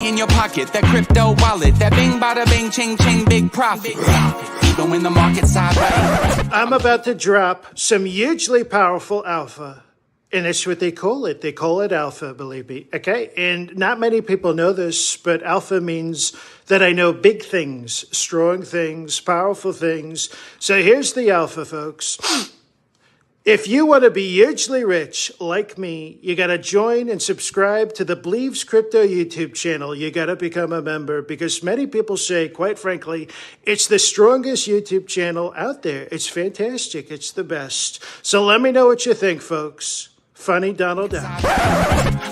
In your pocket, that crypto wallet, that bing bada bing ching ching big profit. Even when the market's sideways. I'm about to drop some hugely powerful alpha. And that's what they call it. They call it alpha, believe me. Okay? And not many people know this, but alpha means that I know big things, strong things, powerful things. So here's the alpha, folks. If you want to be hugely rich like me, you got to join and subscribe to the BLEEVESCRYPTO YouTube channel. You got to become a member because many people say, quite frankly, it's the strongest YouTube channel out there. It's fantastic. It's the best. So let me know what you think, folks. Funny Donald Duck.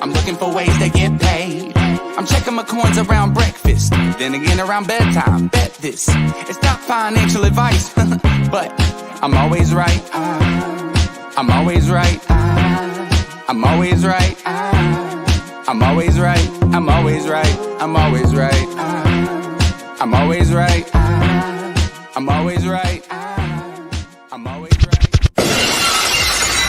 I'm looking for ways to get paid. I'm checking my coins around breakfast, then again around bedtime. Bet this. It's not financial advice, but I'm always right. I'm always right. I'm always right. I'm always right. I'm always right. I'm always right. I'm always right. I'm always right. I'm always right.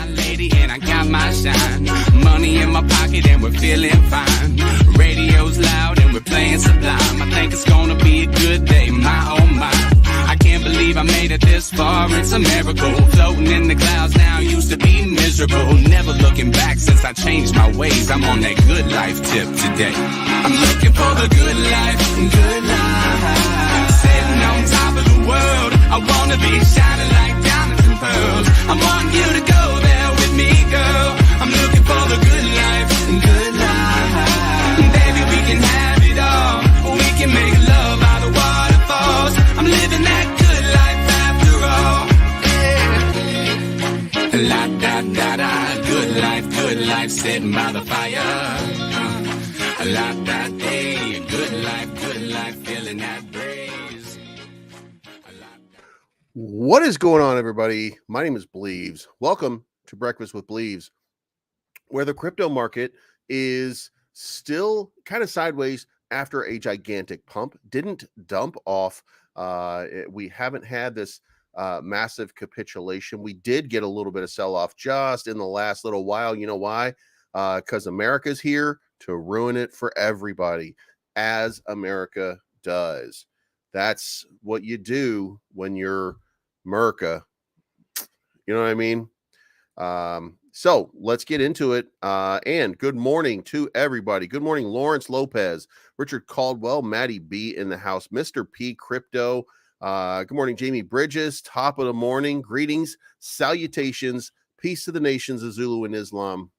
My lady and I got my shine. Money in my pocket and we're feeling fine. Radio's loud and we're playing Sublime. I think it's gonna be a good day, my oh my. I can't believe I made it this far, it's a miracle. Floating in the clouds now, used to be miserable. Never looking back since I changed my ways. I'm on that good life tip today. I'm looking for the good life, good life. Sitting on top of the world, I wanna be shining like diamonds and pearls. I want you to go there with me, girl. I'm looking for the good life, good life. Baby, we can have it all. We can make love out of waterfalls. I'm living that good life after all. Yeah. La da da da, good life, sitting by the fire. La da day, good life, feeling that breeze. What is going on, everybody? My name is Bleeves. Welcome to Breakfast with Bleeves, where the crypto market is still kind of sideways after a gigantic pump. Didn't dump off. We haven't had this massive capitulation. We did get a little bit of sell-off just in the last little while. You know why? Because America's here to ruin it for everybody, as America does. That's what you do when you're America. You know what I mean? So let's get into it. And good morning to everybody. Good morning, Lawrence Lopez, Richard Caldwell, Maddie B in the house, Mr. P Crypto. Good morning, Jamie Bridges. Top of the morning. Greetings, salutations, peace to the nations of Zulu and Islam.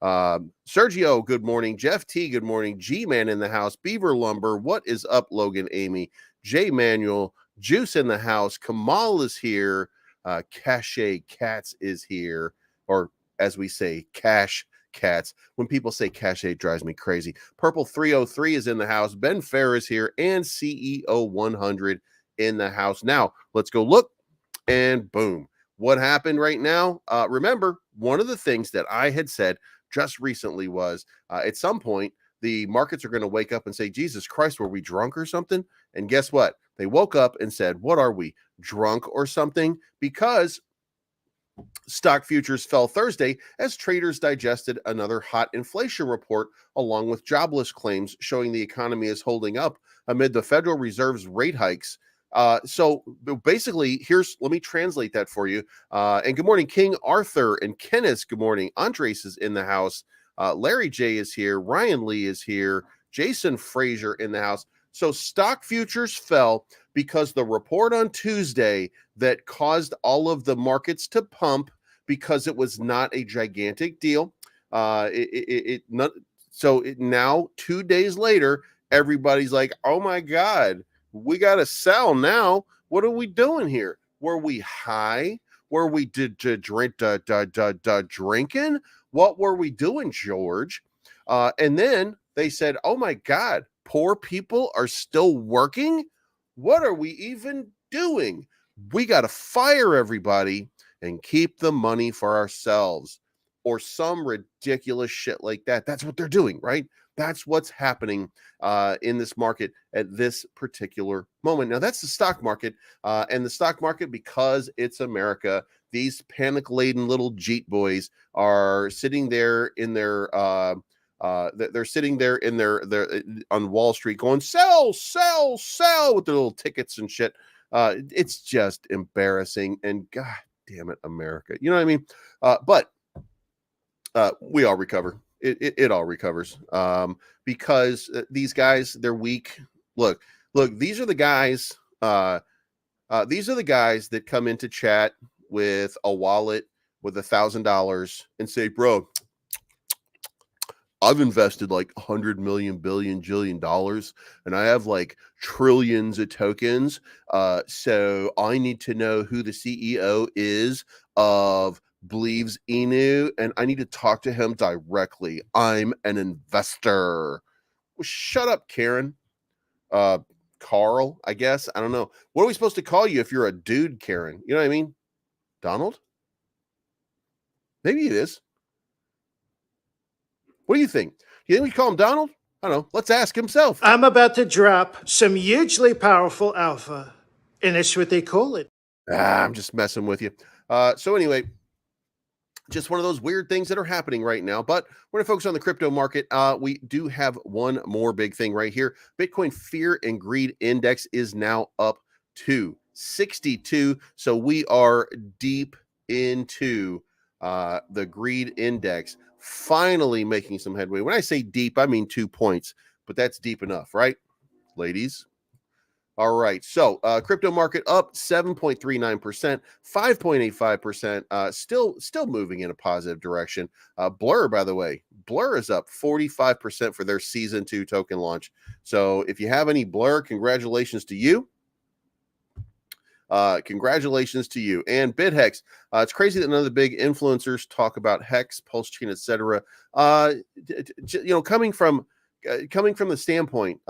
Sergio, good morning. Jeff T, good morning. G-Man in the house. Beaver Lumber, what is up, Logan, Amy? J Manuel, Juice in the house. Kamal is here. Cache Cats is here. Or as we say, Cash Cats. When people say cache, it drives me crazy. Purple 303 is in the house. Ben Fair is here. And CEO 100 in the house. Now, let's go look. And boom. What happened right now? Remember, one of the things that I had said just recently was at some point, the markets are going to wake up and say, Jesus Christ, were we drunk or something? And guess what? They woke up and said, what are we, drunk or something? Because stock futures fell Thursday as traders digested another hot inflation report along with jobless claims showing the economy is holding up amid the Federal Reserve's rate hikes. So basically, let me translate that for you. And good morning, King Arthur and Kenneth. Good morning. Andres is in the house. Larry J is here. Ryan Lee is here. Jason Frazier in the house. So stock futures fell because the report on Tuesday that caused all of the markets to pump because it was not a gigantic deal. Now 2 days later, everybody's like, oh my God, we got to sell now. What are we doing here? Were we high? Were we drinking? What were we doing, George? And then they said, oh my God, poor people are still working. What are we even doing? We got to fire everybody and keep the money for ourselves or some ridiculous shit like that. That's what they're doing, right? That's what's happening in this market at this particular moment. Now, that's the stock market. And the stock market, because it's America, these panic-laden little Jeet boys are sitting there in their They're sitting there in their on Wall Street going sell, sell, sell with their little tickets and shit. It's just embarrassing, and God damn it, America. You know what I mean? But we all recover. It all recovers. Because these guys, they're weak. Look, these are the guys. These are the guys that come into chat with a wallet with $1,000 and say, bro, I've invested like 100 million, billion, jillion dollars, and I have like trillions of tokens. So I need to know who the CEO is of Believes Inu, and I need to talk to him directly. I'm an investor. Well, shut up, Karen. Carl, I guess. I don't know. What are we supposed to call you if you're a dude, Karen? You know what I mean? Donald? Maybe it is. What do you think? Do you think we call him Donald? I don't know. Let's ask himself. I'm about to drop some hugely powerful alpha, and that's what they call it. I'm just messing with you. So anyway, just one of those weird things that are happening right now, but we're going to focus on the crypto market. We do have one more big thing right here. Bitcoin Fear and Greed Index is now up to 62. So we are deep into the greed index, finally making some headway. When I say deep, I mean 2 points, but that's deep enough, right, ladies? All right, so crypto market up 7.39%, 5.85%, still moving in a positive direction. Blur, by the way, Blur is up 45% for their season 2 token launch. So if you have any Blur, congratulations to you. Congratulations to you. And BitHex, it's crazy that none of the big influencers talk about Hex, Pulse Chain, etc. Coming from the standpoint,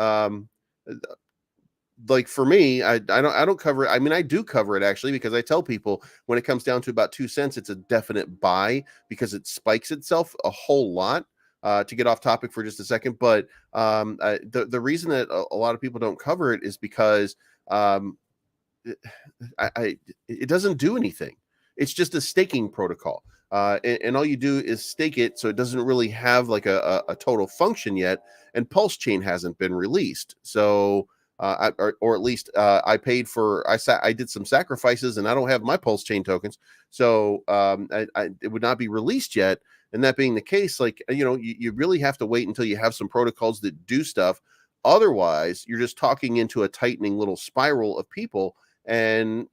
like for me, I don't cover it. I mean, I do cover it actually, because I tell people when it comes down to about 2 cents, it's a definite buy because it spikes itself a whole lot. To get off topic for just a second, but the reason that a lot of people don't cover it is because it doesn't do anything. It's just a staking protocol, and all you do is stake it, so it doesn't really have like a total function yet. And Pulse Chain hasn't been released, so or at least I paid for. I did some sacrifices, and I don't have my Pulse Chain tokens, so it would not be released yet. And that being the case, like you really have to wait until you have some protocols that do stuff. Otherwise, you're just talking into a tightening little spiral of people. And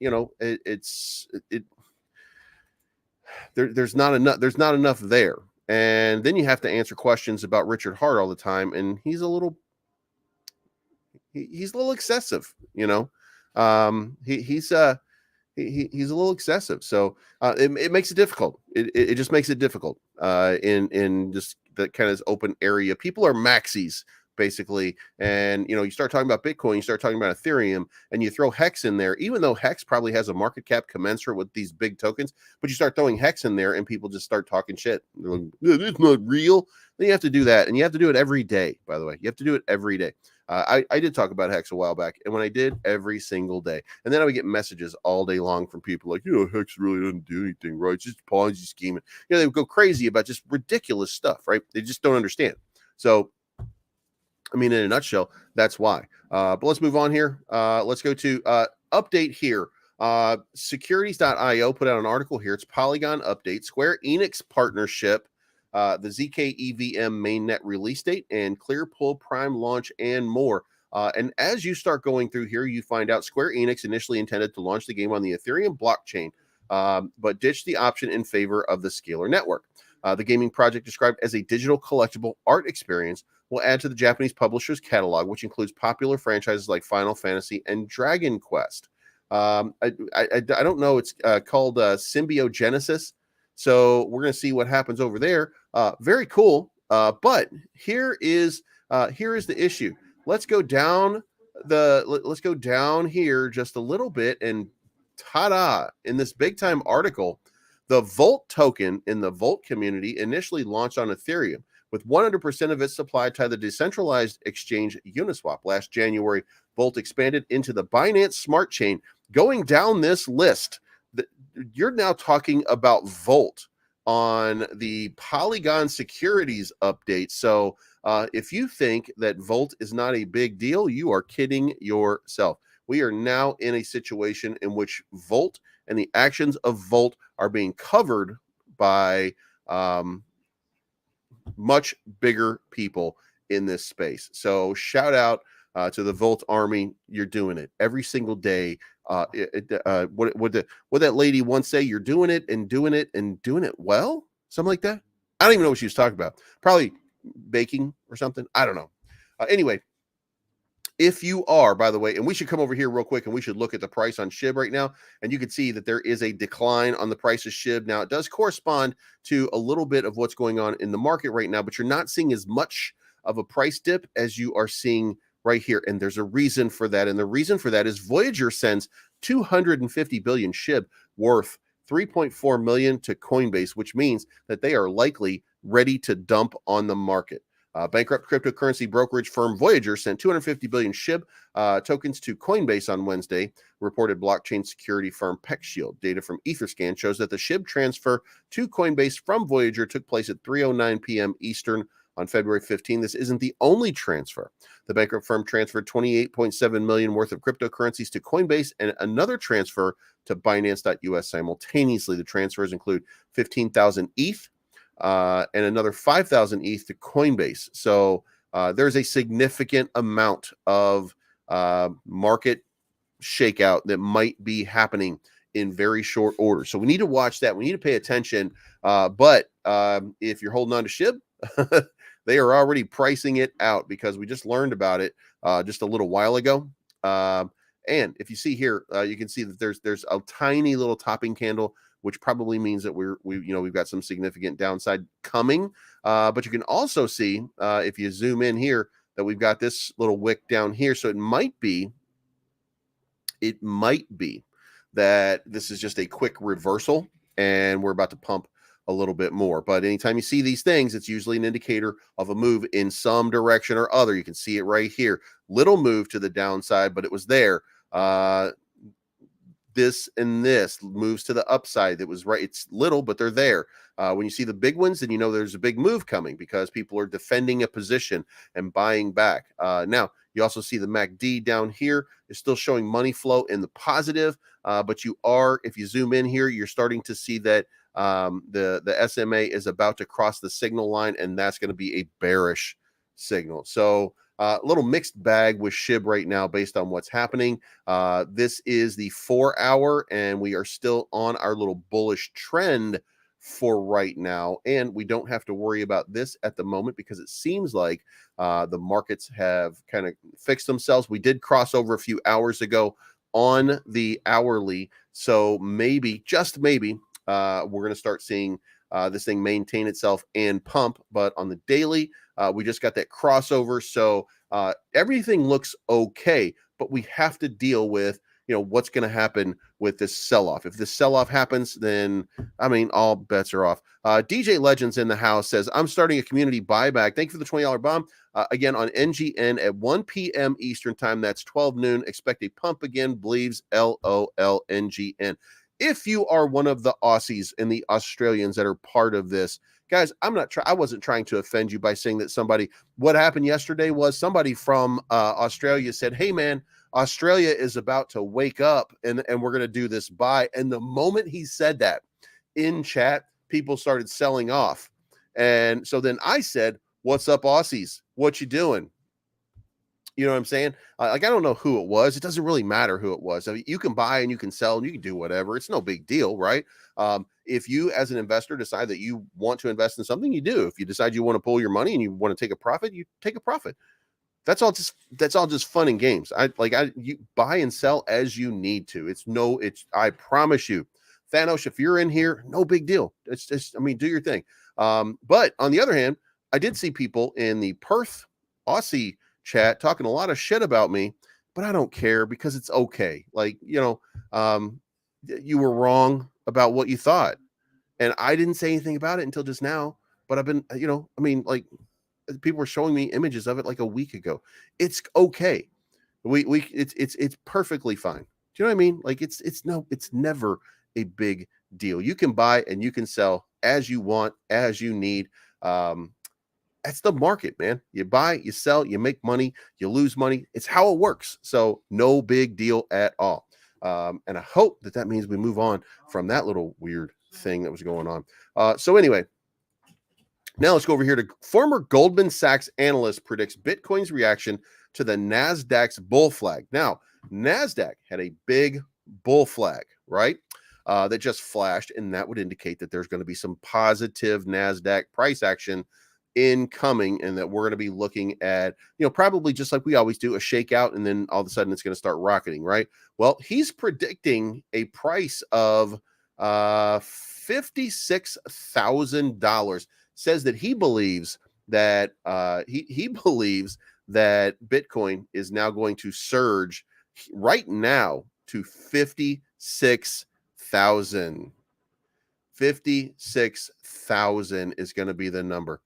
there's not enough there, and then you have to answer questions about Richard Hart all the time, and he's a little excessive, he's a little excessive, so it makes it difficult. It just makes it difficult in just that kind of open area. People are maxis basically, and you start talking about Bitcoin, you start talking about Ethereum, and you throw Hex in there, even though Hex probably has a market cap commensurate with these big tokens, but you start throwing Hex in there and people just start talking shit. They're like, it's not real. Then you have to do that, and you have to do it every day. By the way, you have to do it every day. I did talk about Hex a while back, and when I did, every single day, and then I would get messages all day long from people like, Hex really doesn't do anything, right? It's just Ponzi scheme. They would go crazy about just ridiculous stuff, right? They just don't understand. So I mean, in a nutshell, that's why. But let's move on here. Let's go to update here. Securities.io put out an article here. It's Polygon update, Square Enix partnership, the ZK EVM mainnet release date, and Clearpool Prime launch, and more. And as you start going through here, you find out Square Enix initially intended to launch the game on the Ethereum blockchain, but ditched the option in favor of the Scalar network. The gaming project, described as a digital collectible art experience, will add to the Japanese publisher's catalog, which includes popular franchises like Final Fantasy and Dragon Quest. I don't know. It's called Symbiogenesis. So we're going to see what happens over there. Very cool. But here is the issue. Let's go down here just a little bit, and ta-da! In this big time article, the Volt token in the Volt community initially launched on Ethereum, with 100% of its supply tied to the decentralized exchange Uniswap. Last January, Volt expanded into the Binance Smart Chain. Going down this list, you're now talking about Volt on the Polygon securities update. So if you think that Volt is not a big deal, you are kidding yourself. We are now in a situation in which Volt and the actions of Volt are being covered by much bigger people in this space. So shout out to the Volt Army. You're doing it every single day. What that lady once say? You're doing it and doing it and doing it well. Something like that. I don't even know what she was talking about. Probably baking or something. I don't know. Anyway, if you are, by the way, and we should come over here real quick and we should look at the price on SHIB right now. And you can see that there is a decline on the price of SHIB. Now, it does correspond to a little bit of what's going on in the market right now, but you're not seeing as much of a price dip as you are seeing right here. And there's a reason for that. And the reason for that is Voyager sends 250 billion SHIB worth 3.4 million to Coinbase, which means that they are likely ready to dump on the market. Bankrupt cryptocurrency brokerage firm Voyager sent 250 billion SHIB tokens to Coinbase on Wednesday, reported blockchain security firm PeckShield. Data from Etherscan shows that the SHIB transfer to Coinbase from Voyager took place at 3:09 p.m. Eastern on February 15. This isn't the only transfer. The bankrupt firm transferred 28.7 million worth of cryptocurrencies to Coinbase and another transfer to Binance.us simultaneously. The transfers include 15,000 ETH, and another 5,000 ETH to Coinbase. So there's a significant amount of market shakeout that might be happening in very short order. So we need to watch that. We need to pay attention. But if you're holding on to SHIB, they are already pricing it out because we just learned about it just a little while ago. And if you see here, you can see that there's a tiny little topping candle, which probably means that we've got some significant downside coming. But you can also see if you zoom in here that we've got this little wick down here. So it might be that this is just a quick reversal and we're about to pump a little bit more. But anytime you see these things, it's usually an indicator of a move in some direction or other. You can see it right here. Little move to the downside, but it was there. This and this moves to the upside. That was right. It's little, but they're there. When you see the big ones, then you know there's a big move coming because people are defending a position and buying back. Now, you also see the MACD down here is still showing money flow in the positive, but you are, if you zoom in here, you're starting to see that the SMA is about to cross the signal line, and that's going to be a bearish signal. So a little mixed bag with SHIB right now based on what's happening. This is the 4 hour, and we are still on our little bullish trend for right now. And we don't have to worry about this at the moment because it seems like the markets have kind of fixed themselves. We did cross over a few hours ago on the hourly. So maybe, just maybe, we're going to start seeing this thing maintain itself and pump. But on the daily, we just got that crossover. So everything looks okay, but we have to deal with, what's going to happen with this sell-off. If this sell-off happens, then, all bets are off. DJ Legends in the house says, I'm starting a community buyback. Thank you for the $20 bomb. Again, on NGN at 1 p.m. Eastern time. That's 12 noon. Expect a pump again. Believes LOL NGN. If you are one of the Aussies and the Australians that are part of this, guys, I wasn't trying to offend you by saying that what happened yesterday was somebody from Australia said, hey man, Australia is about to wake up and we're going to do this buy. And the moment he said that in chat, people started selling off. And so then I said, what's up, Aussies? What you doing? You know what I'm saying? I don't know who it was. It doesn't really matter who it was. You can buy and you can sell and you can do whatever. It's no big deal, right? If you, as an investor, decide that you want to invest in something, you do. If you decide you want to pull your money and you want to take a profit, you take a profit. That's all just fun and games. You buy and sell as you need to. I promise you, Thanos, if you're in here, no big deal. It's just, do your thing. But on the other hand, I did see people in the Perth Aussie chat talking a lot of shit about me, but I don't care because it's okay. You were wrong about what you thought, and I didn't say anything about it until just now. But I've been, people were showing me images of it like a week ago. It's okay. It's perfectly fine. Do you know what I mean? It's never a big deal. You can buy and you can sell as you want, as you need. That's the market, man. You buy, you sell, you make money, you lose money. It's how it works. So no big deal at all. And I hope that means we move on from that little weird thing that was going on. So anyway, now let's go over here to former Goldman Sachs analyst predicts Bitcoin's reaction to the NASDAQ's bull flag. Now, NASDAQ had a big bull flag, right? That just flashed, and that would indicate that there's going to be some positive NASDAQ price action incoming, and that we're going to be looking at, probably just like we always do, a shakeout, and then all of a sudden it's going to start rocketing, right? Well, he's predicting a price of $56,000. Says that he believes that he believes that Bitcoin is now going to surge right now to 56,000. 56,000 is going to be the number.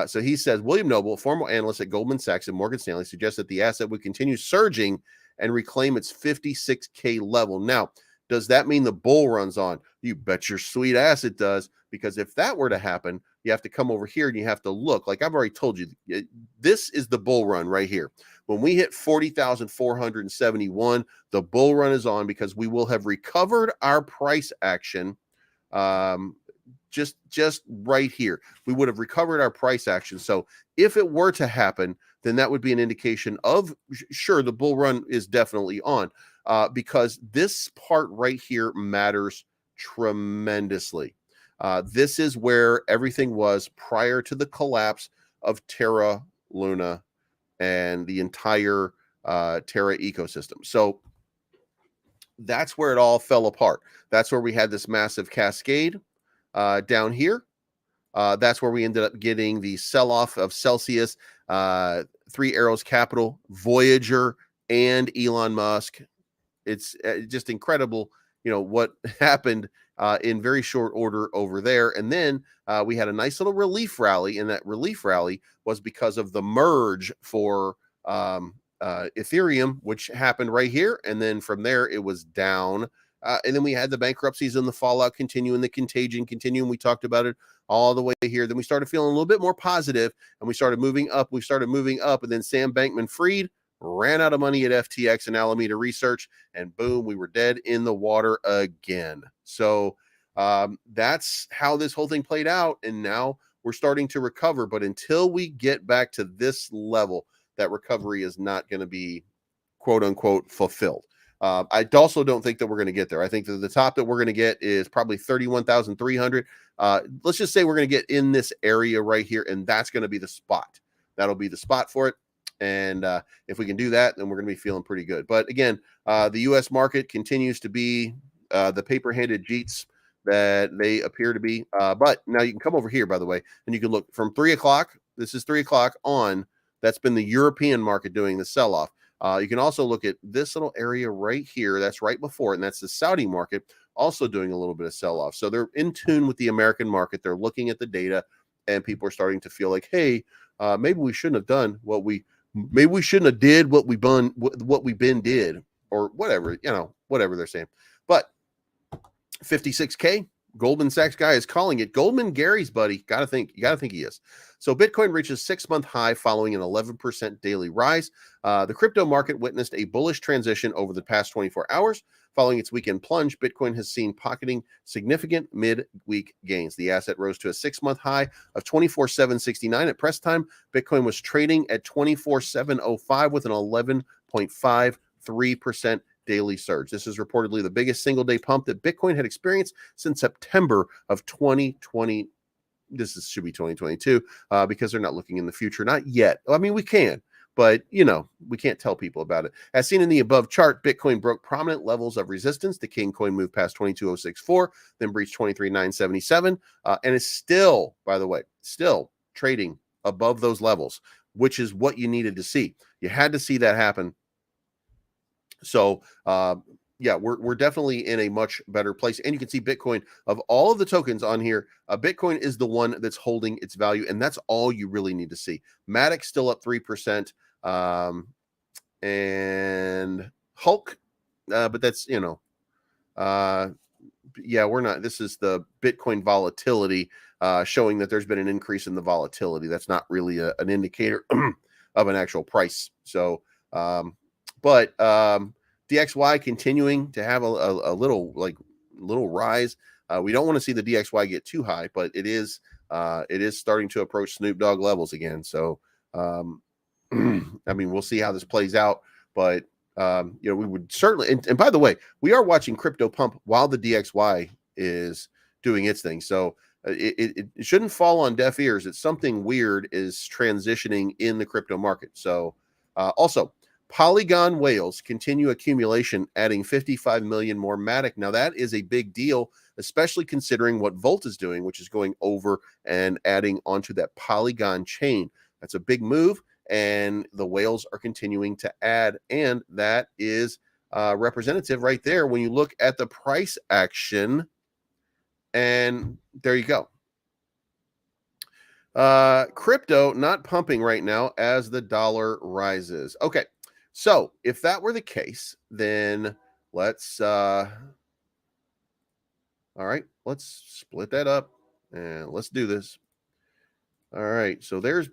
So he says, William Noble, a former analyst at Goldman Sachs and Morgan Stanley, suggests that the asset would continue surging and reclaim its 56K level. Now, does that mean the bull runs on? You bet your sweet ass it does, because if that were to happen, you have to come over here and you have to look. Like I've already told you, this is the bull run right here. When we hit 40,471, the bull run is on, because we will have recovered our price action. Just right here, we would have recovered our price action. So if it were to happen, then that would be an indication of, sure, the bull run is definitely on, because this part right here matters tremendously. This is where everything was prior to the collapse of Terra Luna and the entire Terra ecosystem. So that's where it all fell apart. That's where we had this massive cascade down here. That's where we ended up getting the sell-off of Celsius, Three Arrows Capital, Voyager, and Elon Musk. It's just incredible, what happened in very short order over there. And then we had a nice little relief rally, and that relief rally was because of the merge for Ethereum, which happened right here. And then from there, it was down. And then we had the bankruptcies and the fallout continue, and the contagion continue. And we talked about it all the way here. Then we started feeling a little bit more positive, and we started moving up. And then Sam Bankman-Fried ran out of money at FTX and Alameda Research, and boom, we were dead in the water again. So that's how this whole thing played out. And now we're starting to recover. But until we get back to this level, that recovery is not going to be, quote unquote, fulfilled. I also don't think that we're going to get there. I think that the top that we're going to get is probably 31,300. Let's just say we're going to get in this area right here, and that's going to be the spot. That'll be the spot for it. And if we can do that, then we're going to be feeling pretty good. But again, the U.S. market continues to be the paper-handed Jeets that they appear to be. But now you can come over here, by the way, and you can look from 3 o'clock. This is 3 o'clock on. That's been the European market doing the sell-off. You can also look at this little area right here. That's right before it, and that's the Saudi market also doing a little bit of sell-off. So they're in tune with the American market. They're looking at the data, and people are starting to feel like, hey, maybe we shouldn't have done what we did, what we been did, or whatever, whatever they're saying. But 56K, Goldman Sachs guy is calling it. Goldman Gary's buddy. You got to think he is. So Bitcoin reaches 6-month high following an 11% daily rise. The crypto market witnessed a bullish transition over the past 24 hours. Following its weekend plunge, Bitcoin has seen pocketing significant mid-week gains. The asset rose to a 6-month high of 24,769 at press time. Bitcoin was trading at 24,705 with an 11.53% daily surge. This is reportedly the biggest single-day pump that Bitcoin had experienced since September of 2020. Should be 2022 because they're not looking in the future. Not yet. I mean, we can, but we can't tell people about it. As seen in the above chart, Bitcoin broke prominent levels of resistance. The King coin moved past 22,064, then breached 23,977, and is still, by the way, still trading above those levels, which is what you needed to see. You had to see that happen. So, yeah, we're definitely in a much better place. And you can see Bitcoin, of all of the tokens on here, Bitcoin is the one that's holding its value. And that's all you really need to see. Matic still up 3%. And Hulk, but that's, yeah, we're not. This is the Bitcoin volatility showing that there's been an increase in the volatility. That's not really an indicator of an actual price. So, DXY continuing to have a little rise. We don't want to see the DXY get too high, but it is starting to approach Snoop Dogg levels again. So, I mean, we'll see how this plays out, but we would certainly, and by the way, we are watching crypto pump while the DXY is doing its thing. So it shouldn't fall on deaf ears. It's something weird is transitioning in the crypto market. So also, Polygon whales continue accumulation, adding 55 million more Matic. Now that is a big deal, especially considering what Volt is doing, which is going over and adding onto that Polygon chain. That's a big move, and the whales are continuing to add, and that is representative right there when you look at the price action, and there you go. Crypto not pumping right now as the dollar rises. Okay, so if that were the case, then let's all right, let's split that up and let's do this. All right, so there's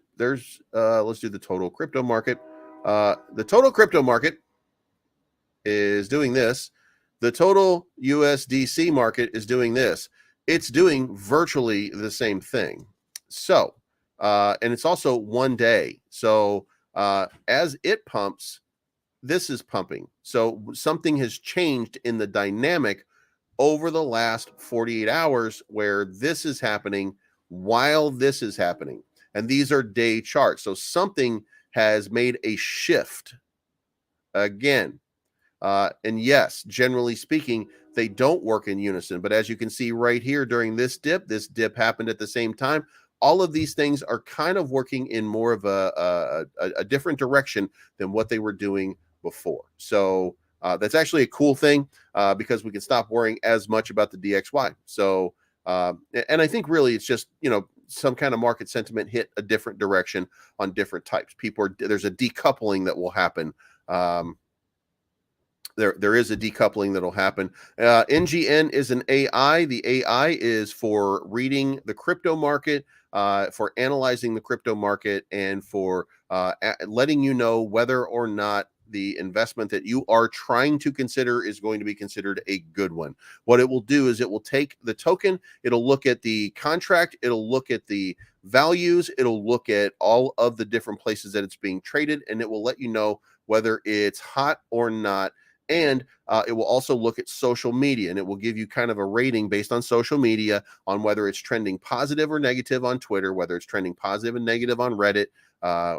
let's do the total crypto market. The total crypto market is doing this. The total USDC market is doing this. It's doing virtually the same thing. So, and it's also one day. So as it pumps, this is pumping. So something has changed in the dynamic over the last 48 hours where this is happening while this is happening. And these are day charts. So something has made a shift again. And yes, generally speaking, they don't work in unison. But as you can see right here during this dip happened at the same time. All of these things are kind of working in more of a different direction than what they were doing before. So that's actually a cool thing because we can stop worrying as much about the DXY. So, and I think really it's just, some kind of market sentiment hit a different direction on different types. There's a decoupling that will happen. There is a decoupling that'll happen. NGN is an AI. The AI is for reading the crypto market, for analyzing the crypto market, and for letting you know whether or not the investment that you are trying to consider is going to be considered a good one. What it will do is it will take the token, it'll look at the contract, it'll look at the values, it'll look at all of the different places that it's being traded, and it will let you know whether it's hot or not. And it will also look at social media, and it will give you kind of a rating based on social media on whether it's trending positive or negative on Twitter, whether it's trending positive and negative on Reddit,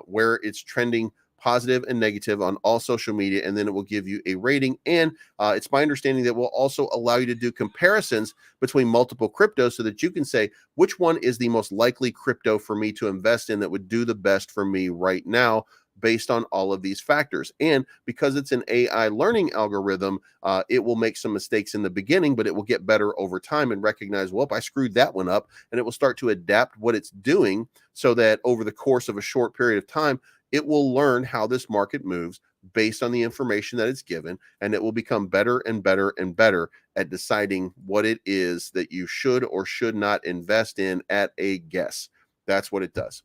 where it's trending positive and negative on all social media, and then it will give you a rating. And it's my understanding that will also allow you to do comparisons between multiple cryptos so that you can say which one is the most likely crypto for me to invest in that would do the best for me right now based on all of these factors. And because it's an AI learning algorithm, it will make some mistakes in the beginning, but it will get better over time and recognize, well, I screwed that one up, and it will start to adapt what it's doing so that over the course of a short period of time, it will learn how this market moves based on the information that it's given, and it will become better and better and better at deciding what it is that you should or should not invest in at a guess. That's what it does.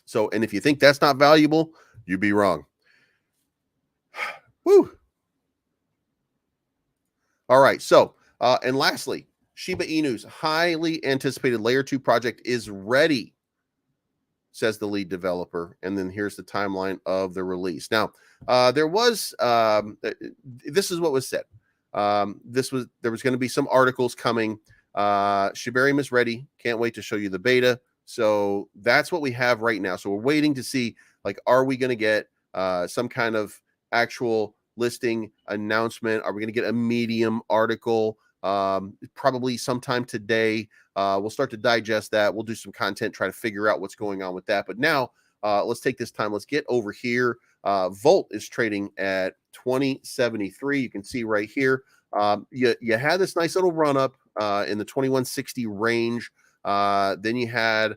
So, and if you think that's not valuable, you'd be wrong. Woo. All right. So, and lastly, Shiba Inu's highly anticipated Layer 2 project is ready, says the lead developer. And then here's the timeline of the release. Now, there was, this is what was said. There was going to be some articles coming. Shibarium is ready. Can't wait to show you the beta. So that's what we have right now. So we're waiting to see, like, are we going to get some kind of actual listing announcement? Are we going to get a Medium article? Probably sometime today. We'll start to digest that. We'll do some content, try to figure out what's going on with that. But now let's take this time. Let's get over here. Volt is trading at 2073. You can see right here. You had this nice little run up in the 2160 range. Then you had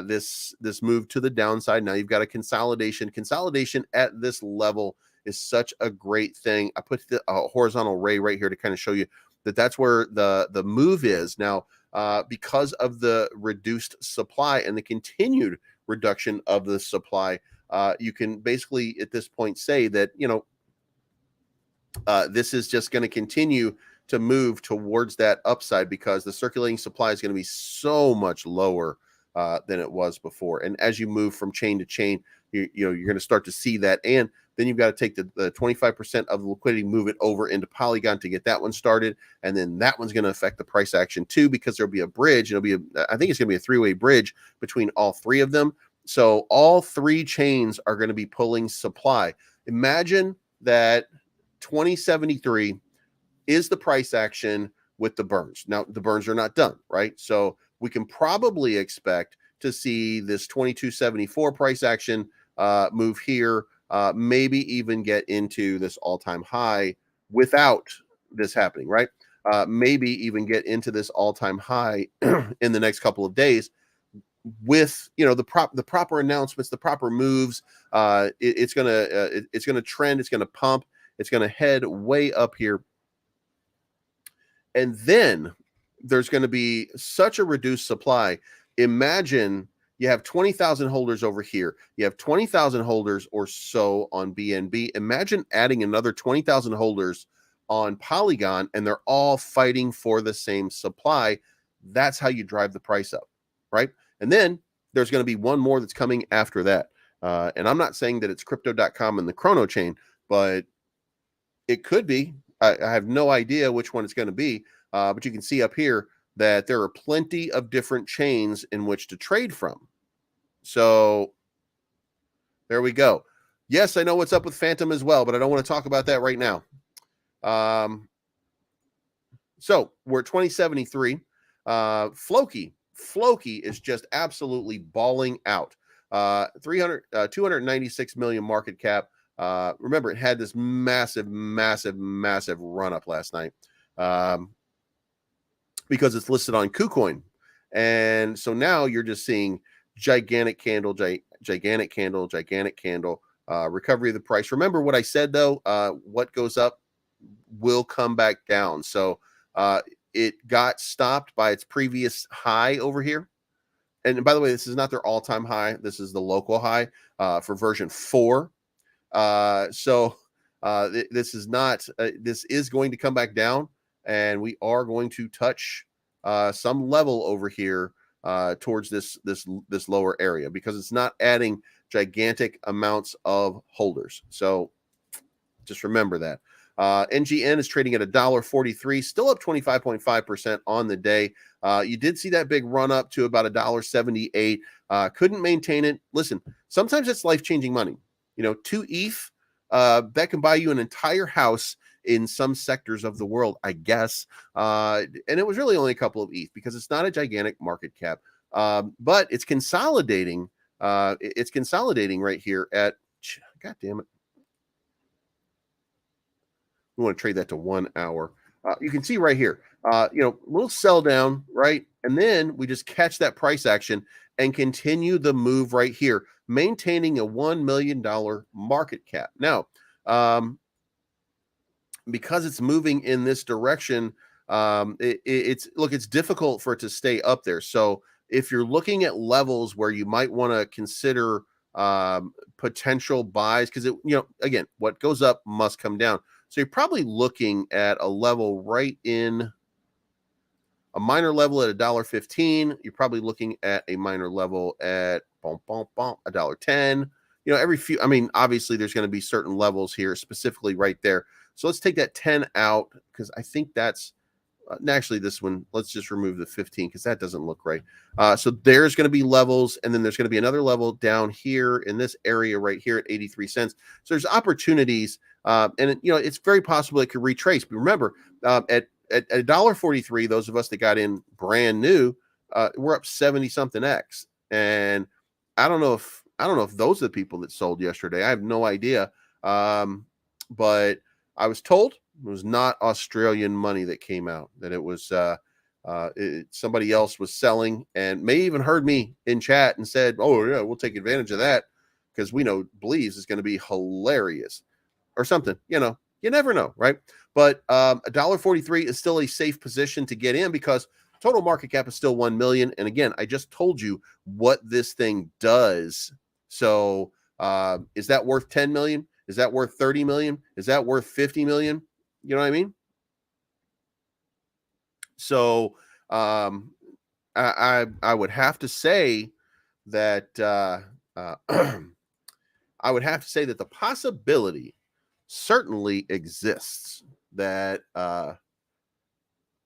this move to the downside. Now you've got a consolidation. Consolidation at this level is such a great thing. I put the horizontal ray right here to kind of show you that's where the move is now. Because of the reduced supply and the continued reduction of the supply, you can basically at this point say that, this is just going to continue to move towards that upside because the circulating supply is going to be so much lower than it was before. And as you move from chain to chain, you're going to start to see that. And then you've got to take the 25% of the liquidity, move it over into Polygon to get that one started. And then that one's going to affect the price action too, because there'll be a bridge. I think it's going to be a three-way bridge between all three of them. So all three chains are going to be pulling supply. Imagine that 2073 is the price action with the burns. Now, the burns are not done, right? So we can probably expect to see this 2274 price action move here, maybe even get into this all-time high without this happening, right? Maybe even get into this all-time high in the next couple of days with the proper announcements, the proper moves. It's gonna trend, it's gonna pump, it's gonna head way up here. And then there's going to be such a reduced supply. Imagine you have 20,000 holders over here. You have 20,000 holders or so on BNB. Imagine adding another 20,000 holders on Polygon, and they're all fighting for the same supply. That's how you drive the price up, right? And then there's going to be one more that's coming after that. And I'm not saying that it's crypto.com and the Chrono chain, but it could be. I have no idea which one it's going to be, but you can see up here that there are plenty of different chains in which to trade from. So there we go. Yes, I know what's up with Phantom as well, but I don't want to talk about that right now. So we're at 2073. Floki is just absolutely balling out. 296 million market cap. Remember, it had this massive run up last night because it's listed on KuCoin. And so now you're just seeing gigantic candle, gigantic candle, recovery of the price. Remember what I said, though, what goes up will come back down. So it got stopped by its previous high over here. And by the way, this is not their all-time high. This is the local high for version 4. This is not, this is going to come back down, and we are going to touch some level over here towards this lower area because it's not adding gigantic amounts of holders. So just remember that. NGN is trading at $1.43, still up 25.5% on the day. You did see that big run up to about $1.78. Couldn't maintain it. Listen, sometimes it's life-changing money. 2 ETH, that can buy you an entire house in some sectors of the world, I guess. And it was really only a couple of ETH because it's not a gigantic market cap. But it's consolidating. It's consolidating right here at, God damn it. We want to trade that to 1 hour. You can see right here, little sell down, right? And then we just catch that price action and continue the move right here, maintaining a $1 million market cap. Now, because it's moving in this direction, it's difficult for it to stay up there. So if you're looking at levels where you might want to consider potential buys, because again, what goes up must come down. So you're probably looking at a level right in a minor level at $1.15. You're probably looking at a minor level at $1.10. Every few, obviously there's going to be certain levels here, specifically right there. So let's take that 10 out because I think that's actually this one. Let's just remove the 15 because that doesn't look right. So there's going to be levels, and then there's going to be another level down here in this area right here at 83 cents. So there's opportunities, and it's very possible it could retrace. But remember, at $1.43, those of us that got in brand new, we're up 70 something X. And I don't know if those are the people that sold yesterday. I have no idea. But I was told it was not Australian money that came out, that it was somebody else was selling, and may even heard me in chat and said, oh yeah, we'll take advantage of that because we know Bleeves is going to be hilarious or something. You never know, right? But $1.43 is still a safe position to get in because total market cap is still 1 million. And again, I just told you what this thing does. So is that worth 10 million? Is that worth 30 million? Is that worth 50 million? You know what I mean? So I would have to say that I would have to say that the possibility certainly exists that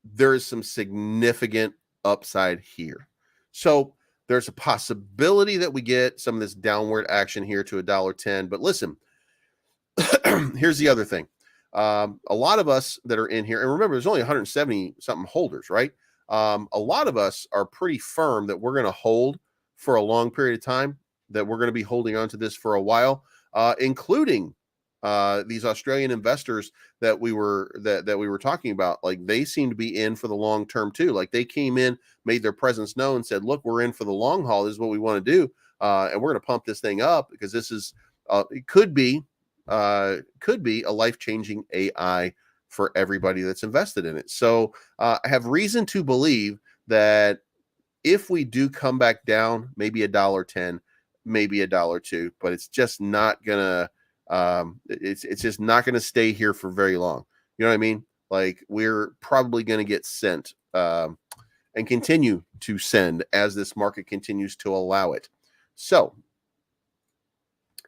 there is some significant upside here. So there's a possibility that we get some of this downward action here to $1.10. But listen, here's the other thing. A lot of us that are in here, and remember, there's only 170 something holders, right? A lot of us are pretty firm that we're going to hold for a long period of time, that we're going to be holding on to this for a while, including these Australian investors that we were talking about. Like, they seem to be in for the long term too. Like, they came in, made their presence known, said, look, we're in for the long haul. This is what we want to do. And we're going to pump this thing up because this is, it could be a life-changing AI for everybody that's invested in it. So I have reason to believe that if we do come back down, maybe $1.10, maybe $1.02, but it's just not gonna it's just not gonna stay here for very long. You know what I mean? Like, we're probably gonna get sent and continue to send as this market continues to allow it. So,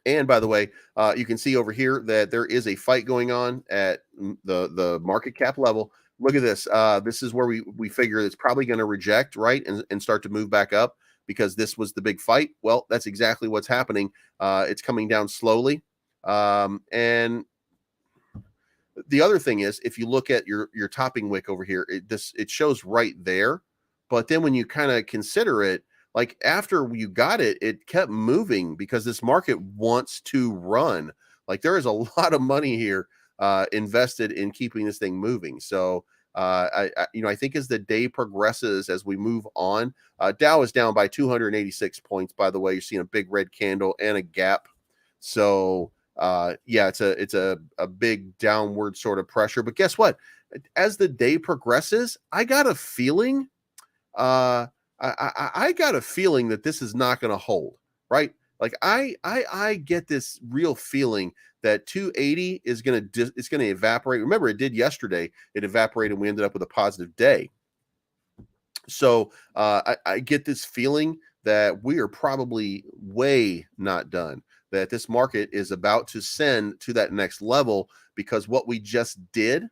and by the way, you can see over here that there is a fight going on at the market cap level. Look at this. This is where we figure it's probably going to reject, right, and start to move back up because this was the big fight. Well, that's exactly what's happening. It's coming down slowly. And the other thing is, if you look at your topping wick over here, it shows right there. But then when you kind of consider it, like, after you got it, it kept moving because this market wants to run. Like, there is a lot of money here invested in keeping this thing moving. So I think as the day progresses, as we move on, Dow is down by 286 points. By the way, you're seeing a big red candle and a gap. So yeah, it's a big downward sort of pressure. But guess what? As the day progresses, I got a feeling. I got a feeling that this is not going to hold, right? Like, I get this real feeling that 280 is going to evaporate. Remember, it did yesterday. It evaporated, and we ended up with a positive day. So I get this feeling that we are probably way not done, that this market is about to send to that next level, because what we just did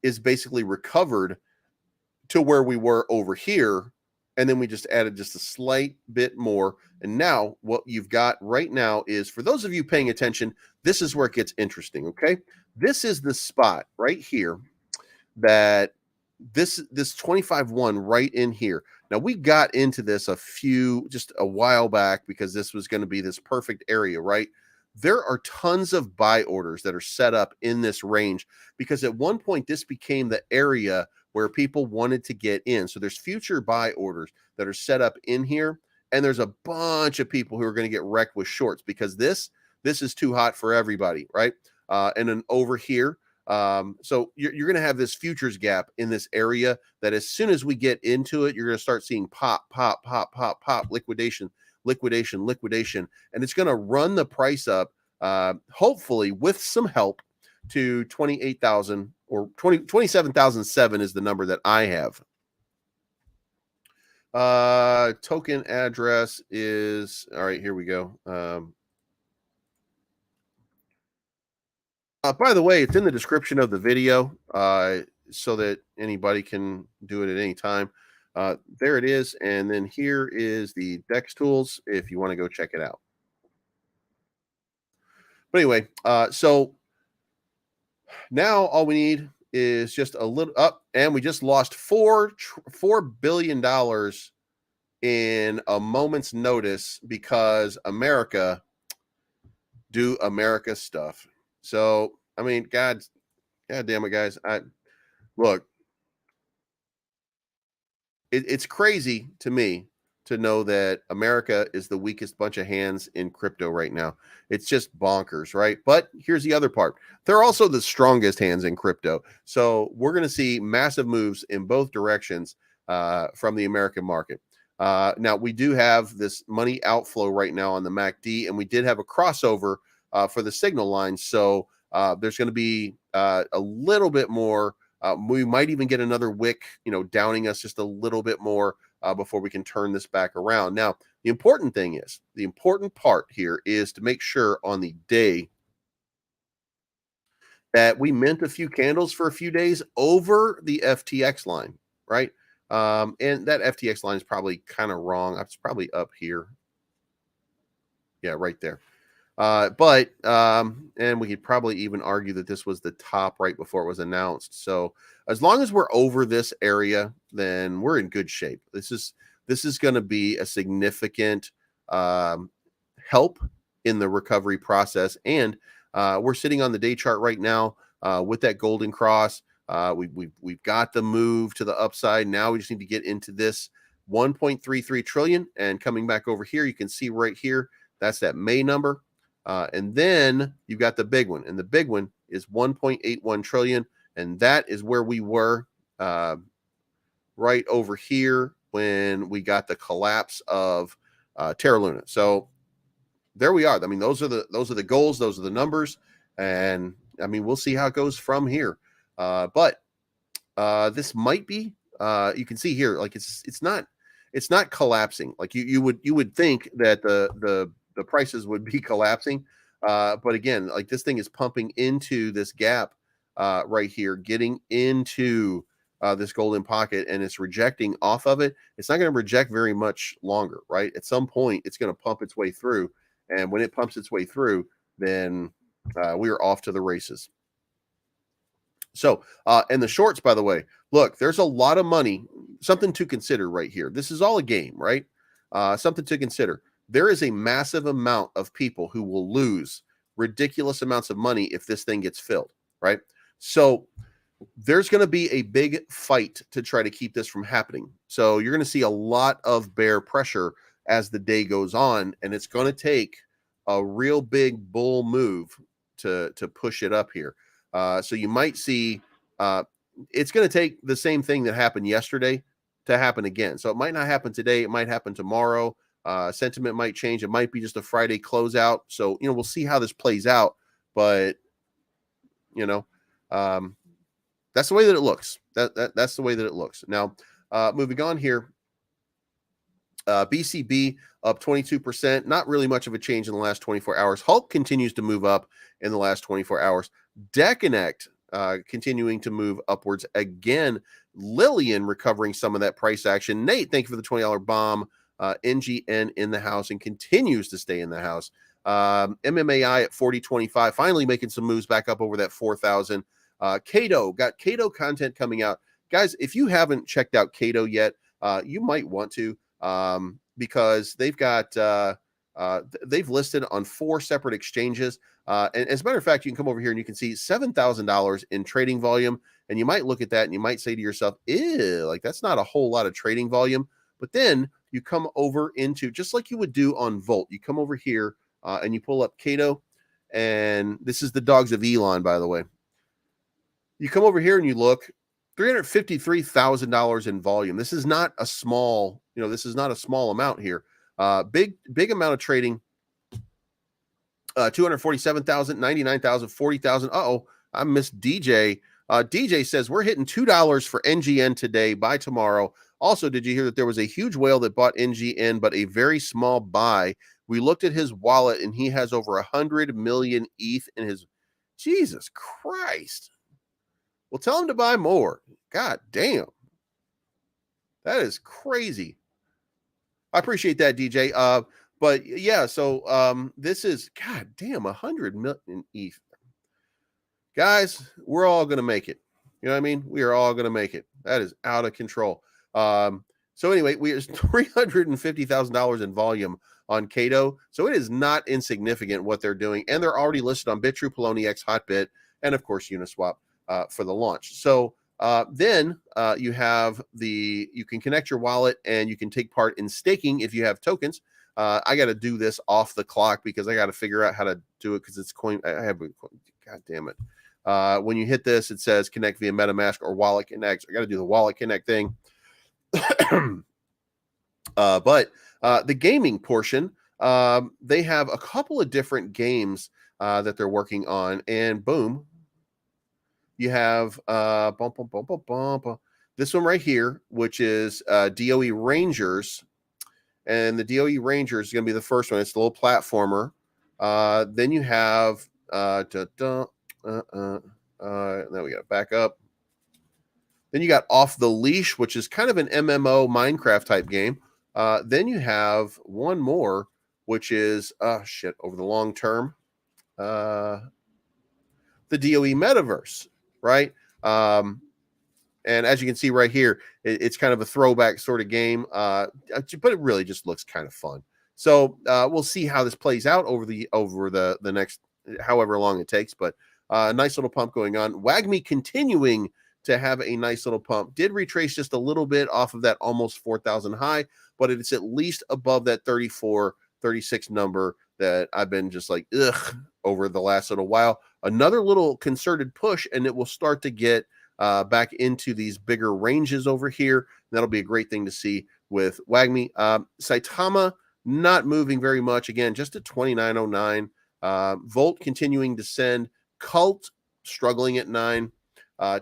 is basically recovered to where we were over here. And then we just added just a slight bit more. And now what you've got right now is, for those of you paying attention, this is where it gets interesting. Okay. This is the spot right here that this 25.1 right in here. Now, we got into this just a while back because this was going to be this perfect area, right? There are tons of buy orders that are set up in this range because at one point this became the area where people wanted to get in. So there's future buy orders that are set up in here, and there's a bunch of people who are going to get wrecked with shorts because this is too hot for everybody, right? And then over here, so you're going to have this futures gap in this area that as soon as we get into it, you're going to start seeing pop, liquidation, and it's going to run the price up, hopefully with some help, to 28,000 or 27,007 is the number that I have. Token address is, all right, here we go. By the way, it's in the description of the video, so that anybody can do it at any time. There it is. And then here is the DEX tools if you want to go check it out. But anyway, so now all we need is just a little up, and we just lost $4 billion in a moment's notice because America do America stuff. So, I mean, God damn it, guys. Look, it's crazy to me to know that America is the weakest bunch of hands in crypto right now. It's just bonkers, right? But here's the other part. They're also the strongest hands in crypto. So we're going to see massive moves in both directions from the American market. Now, we do have this money outflow right now on the MACD, and we did have a crossover for the signal line. So there's going to be a little bit more. We might even get another wick, downing us just a little bit more before we can turn this back around. Now, the important part here is to make sure on the day that we mint a few candles for a few days over the FTX line, right? And that FTX line is probably kind of wrong. It's probably up here. Yeah, right there. And we could probably even argue that this was the top right before it was announced. So as long as we're over this area, then we're in good shape. This is going to be a significant help in the recovery process. And we're sitting on the day chart right now with that golden cross. We've got the move to the upside. Now we just need to get into this 1.33 trillion, and coming back over here, you can see right here, that's that May number. And then you've got the big one, and the big one is 1.81 trillion. And that is where we were right over here when we got the collapse of Terra Luna. So there we are. I mean, those are the goals. Those are the numbers. And I mean, we'll see how it goes from here. But this might be, you can see here, like it's not collapsing. Like you would think that the prices would be collapsing. But again, like this thing is pumping into this gap right here, getting into this golden pocket, and it's rejecting off of it. It's not going to reject very much longer, right? At some point, it's going to pump its way through. And when it pumps its way through, then we are off to the races. So, and the shorts, by the way, look, there's a lot of money, something to consider right here. This is all a game, right? Something to consider. There is a massive amount of people who will lose ridiculous amounts of money if this thing gets filled, right? So there's going to be a big fight to try to keep this from happening. So you're going to see a lot of bear pressure as the day goes on, and it's going to take a real big bull move to push it up here. So you might see it's going to take the same thing that happened yesterday to happen again. So it might not happen today. It might happen tomorrow. Sentiment might change. It might be just a Friday closeout. So, we'll see how this plays out. But, that's the way that it looks. That's the way that it looks. Now, moving on here. BCB up 22%. Not really much of a change in the last 24 hours. Hulk continues to move up in the last 24 hours. Decanect continuing to move upwards again. Lillian recovering some of that price action. Nate, thank you for the $20 bomb. NGN in the house and continues to stay in the house. MMAI at 40.25, finally making some moves back up over that 4,000. Cato, got Cato content coming out. Guys, if you haven't checked out Cato yet, you might want to, because they've got, they've listed on 4 separate exchanges. And as a matter of fact, you can come over here and you can see $7,000 in trading volume. And you might look at that and you might say to yourself, ew, like that's not a whole lot of trading volume. But then you come over into, just like you would do on Volt, you come over here and you pull up Cato. And this is the dogs of Elon, by the way. You come over here and you look, $353,000 in volume. This is not a small, this is not a small amount here. Big amount of trading. 247,000, 99,000, 40,000. Uh-oh, I missed DJ. DJ says we're hitting $2 for NGN today. By tomorrow. Also, did you hear that there was a huge whale that bought NGN, but a very small buy? We looked at his wallet and he has over 100 million ETH in his. Jesus Christ. Well, tell him to buy more. God damn. That is crazy. I appreciate that, DJ. But yeah, so this is, God damn, 100 million ETH. Guys, we're all going to make it. You know what I mean? We are all going to make it. That is out of control. So anyway, we are $350,000 in volume on Cato. So it is not insignificant what they're doing. And they're already listed on Bitrue, Poloniex, Hotbit, and of course, Uniswap for the launch. So Then you can connect your wallet and you can take part in staking if you have tokens. I got to do this off the clock because I got to figure out how to do it because it's coin. I have, God damn it. When you hit this, it says connect via MetaMask or Wallet Connect. I got to do the Wallet Connect thing. But the gaming portion, they have a couple of different games that they're working on, and boom, you have this one right here, which is DOE Rangers, and the DOE Rangers is going to be the first one. It's a little platformer. Then you have now we got to back up. Then you got Off the Leash, which is kind of an MMO Minecraft type game. Then you have one more, which is over the long term, the DOE Metaverse, right? And as you can see right here, it's kind of a throwback sort of game, but it really just looks kind of fun. So we'll see how this plays out over the next however long it takes. But a nice little pump going on. WAGMI continuing to have a nice little pump. Did retrace just a little bit off of that almost 4,000 high, but it's at least above that 34, 36 number that I've been just like, ugh, over the last little while. Another little concerted push, and it will start to get back into these bigger ranges over here. That'll be a great thing to see with WAGMI. Saitama not moving very much. Again, just at 29.09. Volt continuing to send. Cult struggling at 9.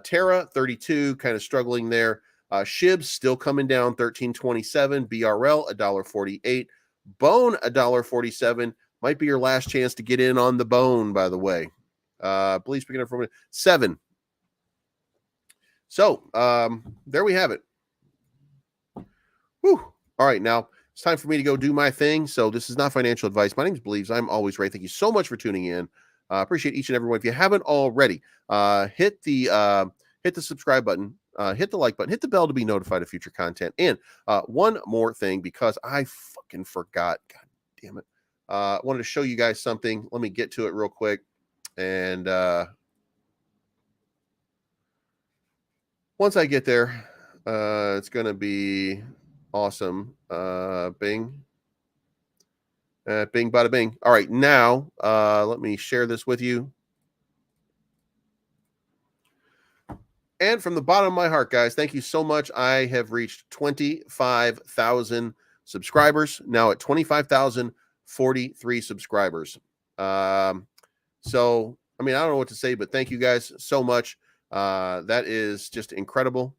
Terra 32 kind of struggling there. Shib still coming down 13.27. BRL $1.48. Bone $1.47. Might be your last chance to get in on the bone, by the way. Please pick it up from 7. So there we have it. Whew. All right, now it's time for me to go do my thing. So this is not financial advice. My name is Believes. I'm always right. Thank you so much for tuning in. Appreciate each and every one. If you haven't already, hit the subscribe button, hit the like button, hit the bell to be notified of future content. And one more thing, because I fucking forgot. God damn it. Wanted to show you guys something. Let me get to it real quick. And once I get there, it's going to be awesome. Bing. Bing, bada bing. All right, now let me share this with you. And from the bottom of my heart, guys, thank you so much. I have reached 25,000 subscribers, now at 25,043 subscribers. So, I mean, I don't know what to say, but thank you guys so much. That is just incredible.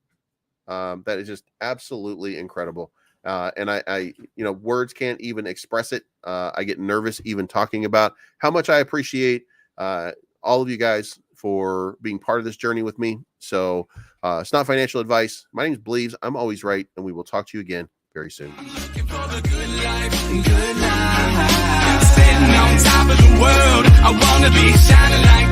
That is just absolutely incredible. And I, words can't even express it. I get nervous even talking about how much I appreciate all of you guys for being part of this journey with me. So it's not financial advice. My name is Believes. I'm always right, and we will talk to you again very soon. I'm looking for the good life, good life. Sitting on top of the world, I wanna be shining like